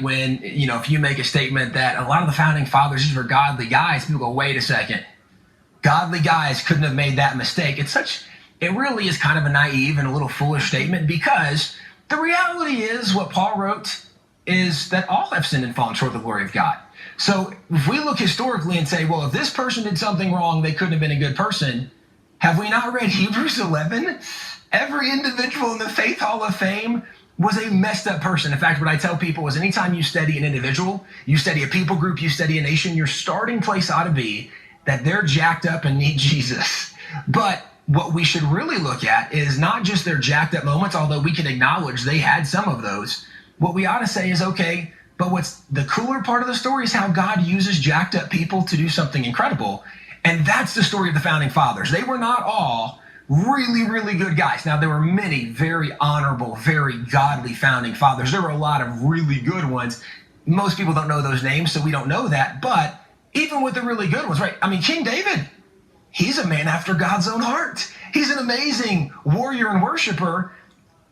When, if you make a statement that a lot of the founding fathers, these were godly guys, people go, wait a second. Godly guys couldn't have made that mistake. It really is kind of a naive and a little foolish statement, because the reality is what Paul wrote is that all have sinned and fallen short of the glory of God. So if we look historically and say, well, if this person did something wrong, they couldn't have been a good person. Have we not read Hebrews 11? Every individual in the Faith Hall of Fame was a messed up person. In fact, what I tell people is anytime you study an individual, you study a people group, you study a nation, your starting place ought to be that they're jacked up and need Jesus. But what we should really look at is not just their jacked up moments, although we can acknowledge they had some of those. What we ought to say is, okay, but what's the cooler part of the story is how God uses jacked up people to do something incredible. And that's the story of the founding fathers. They were not all really, really good guys. Now, there were many very honorable, very godly founding fathers. There were a lot of really good ones. Most people don't know those names, so we don't know that. But even with the really good ones, right? I mean, King David, he's a man after God's own heart. He's an amazing warrior and worshiper.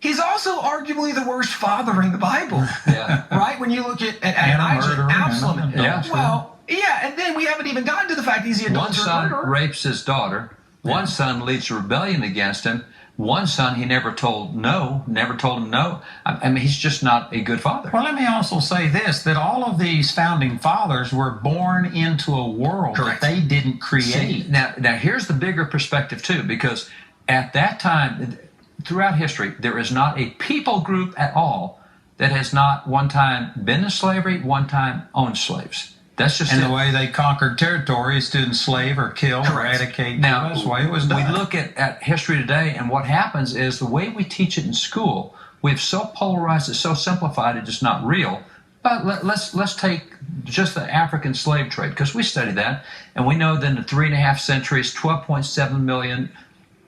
He's also arguably the worst father in the Bible, right? When you look at Elijah, Absalom. And then we haven't even gotten to the fact he's the adulterer. One son rapes his daughter. One son leads a rebellion against him. One son he never told him no. I mean, he's just not a good father. Well, let me also say this, that all of these founding fathers were born into a world that they didn't create. Now, here's the bigger perspective, too, because at that time, throughout history, there is not a people group at all that has not one time been in slavery, one time owned slaves. That's just the way they conquered territory is to enslave or kill, eradicate. Now, that's the way it was done. We look at history today, and what happens is the way we teach it in school, we've so polarized it, so simplified it, it's not real. But let's take just the African slave trade, because we study that, and we know that in the 3.5 centuries, 12.7 million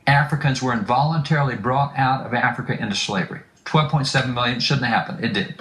Africans were involuntarily brought out of Africa into slavery. 12.7 million shouldn't have happened. It did.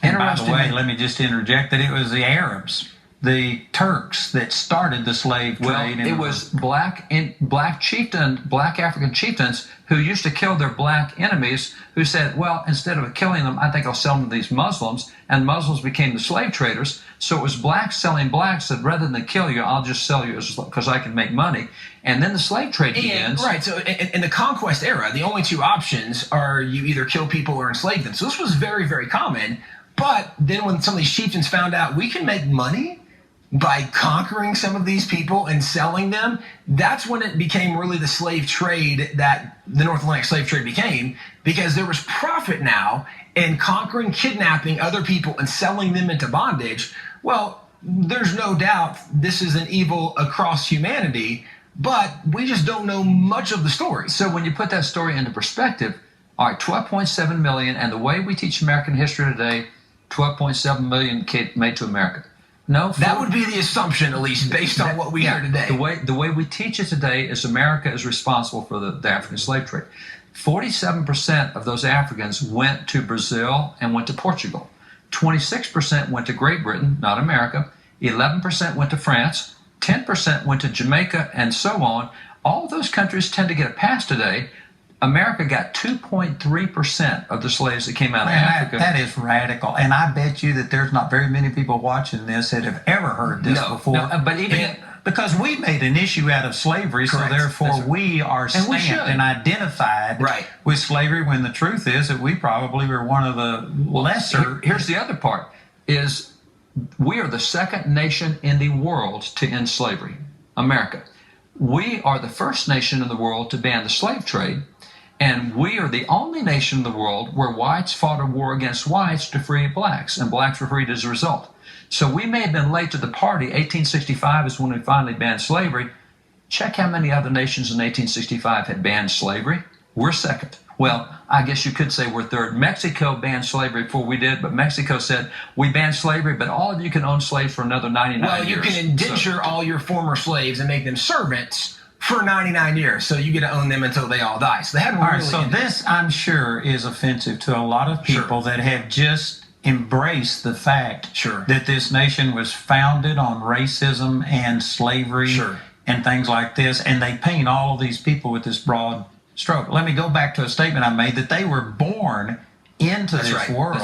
And by the way, let me just interject that it was the Arabs, the Turks, that started the slave trade. Well, it was black African chieftains who used to kill their black enemies, who said, well, instead of killing them, I think I'll sell them to these Muslims, and Muslims became the slave traders. So it was blacks selling blacks that rather than kill you, I'll just sell you because I can make money. And then the slave trade begins. Right, so in the conquest era, the only two options are you either kill people or enslave them. So this was very, very common. But then when some of these chieftains found out we can make money by conquering some of these people and selling them, that's when it became really the slave trade that the North Atlantic slave trade became, because there was profit now in conquering, kidnapping other people and selling them into bondage. Well, there's no doubt this is an evil across humanity, but we just don't know much of the story. So when you put that story into perspective, all right, 12.7 million, and the way we teach American history today, 12.7 million made to America. No, that would be the assumption, at least based on what we hear today. The way we teach it today is America is responsible for the African slave trade. 47% of those Africans went to Brazil and went to Portugal. 26% went to Great Britain, not America. 11% went to France. 10% went to Jamaica, and so on. All of those countries tend to get a pass today. America got 2.3% of the slaves that came out of Africa. That is radical. And I bet you that there's not very many people watching this that have ever heard this before. No, but even because we made an issue out of slavery, so therefore we are stamped and identified with slavery, when the truth is that we probably were one of the lesser. Here's the other part, is we are the second nation in the world to end slavery, America. We are the first nation in the world to ban the slave trade. And we are the only nation in the world where whites fought a war against whites to free blacks, and blacks were freed as a result. So we may have been late to the party. 1865 is when we finally banned slavery. Check how many other nations in 1865 had banned slavery. We're second. Well, I guess you could say we're third. Mexico banned slavery before we did, but Mexico said, we banned slavery, but all of you can own slaves for another 99 years. Well, you can indenture all your former slaves and make them servants for 99 years, so you get to own them until they all die. So they haven't really. So this, I'm sure, is offensive to a lot of people that have just embraced the fact that this nation was founded on racism and slavery and things like this, and they paint all of these people with this broad stroke. Let me go back to a statement I made, that they were born into this world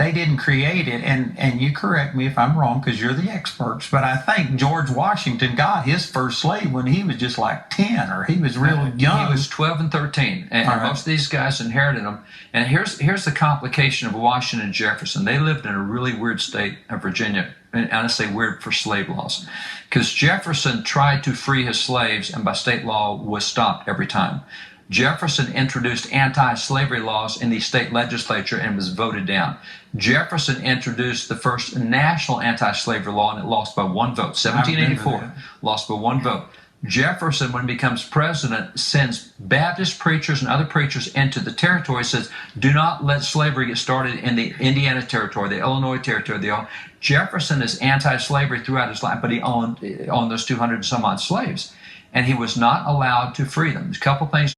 they didn't create it. And you correct me if I'm wrong, because you're the experts, but I think George Washington got his first slave when he was just like 10, or he was real young. He was 12 and 13, and most of these guys inherited them. And here's the complication of Washington and Jefferson. They lived in a really weird state of Virginia, and I say weird for slave laws, because Jefferson tried to free his slaves, and by state law was stopped every time. Jefferson introduced anti-slavery laws in the state legislature and was voted down. Jefferson introduced the first national anti-slavery law, and it lost by one vote. 1784, lost by one vote. Jefferson, when he becomes president, sends Baptist preachers and other preachers into the territory, says, do not let slavery get started in the Indiana territory, the Illinois territory. Jefferson is anti-slavery throughout his life, but he owned those 200 and some odd slaves, and he was not allowed to free them. There's a couple things